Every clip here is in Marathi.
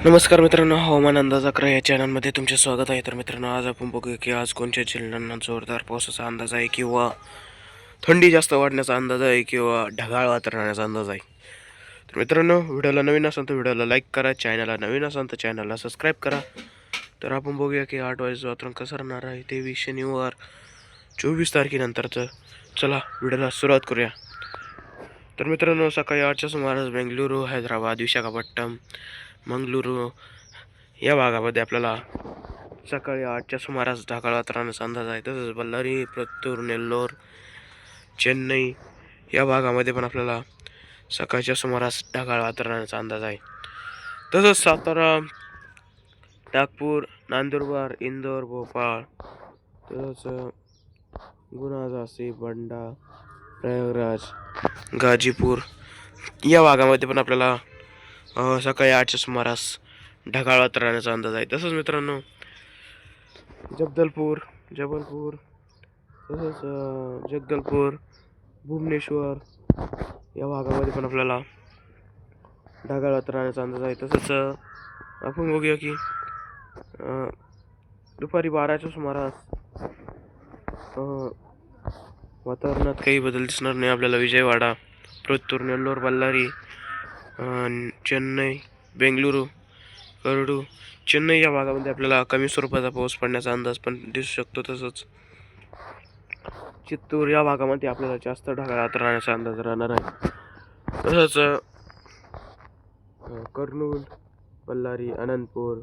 नमस्कार मित्रांनो, हवामान अंदाज अकरा या चॅनलमध्ये तुमचे स्वागत आहे. तर मित्रांनो, आज आपण बघूया की आज कोणत्या जिल्ह्यांना जोरदार पावसाचा अंदाज आहे किंवा थंडी जास्त वाढण्याचा अंदाज आहे किंवा ढगाळ वातावरणाचा अंदाज आहे. तर मित्रांनो, व्हिडिओला नवीन असाल तर व्हिडिओला लाईक करा, चॅनलला नवीन असाल तर चॅनलला सबस्क्राईब करा. तर आपण बघूया की 8 वाजेचं वातावरण कसं राहणार आहे ते शनिवार 24 तारखेनंतरचं. चला व्हिडिओला सुरुवात करूया. तर मित्रांनो, सकाळी 8च्या सुमारास बेंगलुरू, हैदराबाद, विशाखापट्टणम, मंगळुरू या भागामध्ये आपल्याला सकाळी 8च्या सुमारास ढगाळ वातावरणाचा अंदाज आहे. तसंच बल्लारी, प्रत्तूर, नेल्लोर, चेन्नई या भागामध्ये पण आपल्याला सकाळच्या सुमारास ढगाळ वातावरणाचा अंदाज आहे. तसंच सातारा, नागपूर, नंदुरबार, इंदोर, भोपाळ, तसंच गुना, झाशी, बंडा, प्रयागराज, गाजीपूर या भागामध्ये पण आपल्याला सकाळी 8च्या सुमारास ढगाळ वातावरणाचा अंदाज आहे. तसंच मित्रांनो, जबलपूर, तसंच जगदलपूर, भुवनेश्वर या भागामध्ये पण आपल्याला ढगाळ वातावरणाचा अंदाज आहे. तसंच आपण बघूया की दुपारी 12च्या सुमारास वातावरणात काही बदल दिसणार नाही आपल्याला. विजयवाडा, प्रत्तूर, नेल्लोर, बल्लारी, चेन्नई, बेंगलुरू, करडू, चेन्नई या भागामध्ये आपल्याला कमी स्वरूपाचा पाऊस पडण्याचा अंदाज पण दिसू शकतो. तसंच चित्तूर या भागामध्ये आपल्याला जास्त ढगाळ वातावरणाचा अंदाज राहणार आहे. तसंच कर्नूल, बल्लारी, अनंतपूर,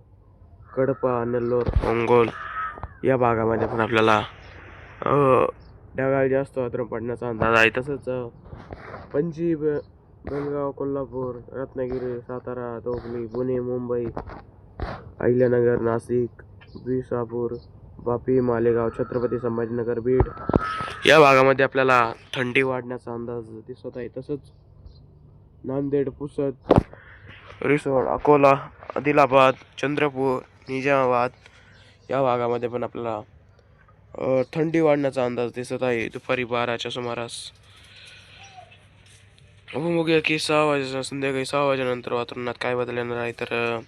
कडपा, नेल्लोर, ओंगोल या भागामध्ये पण आपल्याला ढगाळ जास्त वातावरण पडण्याचा अंदाज आहे. तसंच पणजी, बेळगाव, कोल्हापूर, रत्नागिरी, सातारा, डोंबिवली, पुणे, मुंबई, अहिल्यानगर, नाशिक, विसापूर, वापी, मालेगाव, छत्रपती संभाजीनगर, बीड या भागामध्ये आपल्याला थंडी वाढण्याचा अंदाज दिसत आहे. तसंच नांदेड, पुसद, रिसोड, अकोला, आदिलाबाद, चंद्रपूर, निजामाबाद या भागामध्ये पण आपल्याला थंडी वाढण्याचा अंदाज दिसत आहे दुपारी 12च्या सुमारास. आपण बघूया की संध्याकाळी 6 वाजेनंतर वातावरणात काय बदल येणार आहे. तर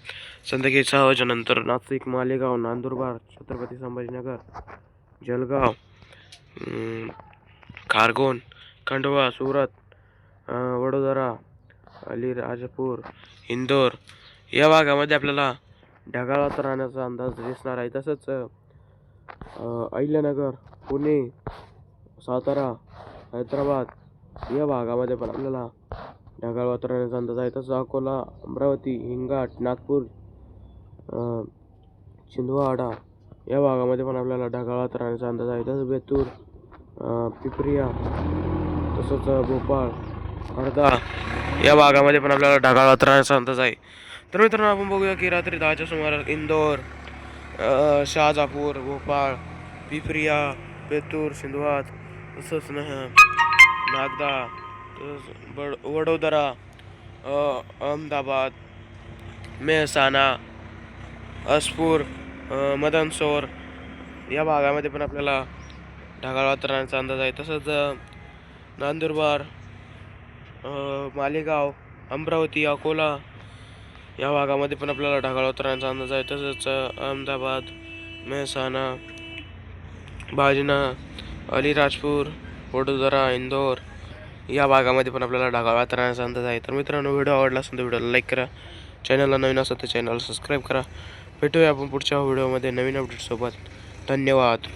संध्याकाळी 6 वाजेनंतर नाशिक, मालेगाव, नंदुरबार, छत्रपती संभाजीनगर, जळगाव, खारघोन, खंडवा, सुरत, वडोदरा, अलीराजपूर, इंदोर या भागामध्ये आपल्याला ढगाळ वातावरणाचा अंदाज दिसणार आहे. तसंच अहिल्यानगर, पुणे, सातारा, हैदराबाद या भागामध्ये पण आपल्याला ढगाळ वातावरणाचा अंदाज आहे. तसंच अकोला, अमरावती, हिंगणघाट, नागपूर, छिंदवाडा या भागामध्ये पण आपल्याला ढगाळ वातावरणाचा अंदाज आहे. तसंच बेतूर, पिपरिया, तसंच भोपाळ, हरदा या भागामध्ये पण आपल्याला ढगाळ वातावरणाचा अंदाज आहे. तर मित्रांनो, आपण बघूया की रात्री 10च्या सुमारास इंदोर, शहाजहापूर, भोपाळ, पिपरिया, बेतूर, छिंदवाड, तसंच नागदा, तसंच वडोदरा, अहमदाबाद, मेहसाणा, असपूर, मदनसोर या भागामध्ये पण आपल्याला ढगाळ वातावरणाचा अंदाज आहे. तसंच नंदुरबार, मालेगाव, अमरावती, अकोला या भागामध्ये पण आपल्याला ढगाळ वातावरणाचा अंदाज आहे. तसंच अहमदाबाद, मेहसाणा, बाजना, अलीराजपूर, वडोदरा, इंदोर या भागामध्ये पण आपल्याला ढगाळ वातावरणाचा अंदाज आहे. तर मित्रांनो, व्हिडिओ आवडला असेल तर व्हिडिओला लाईक करा, चॅनलला नवीन असेल तर चॅनलला सबस्क्राईब करा. भेटूया आपण पुढच्या व्हिडिओमध्ये नवीन अपडेटसोबत. धन्यवाद.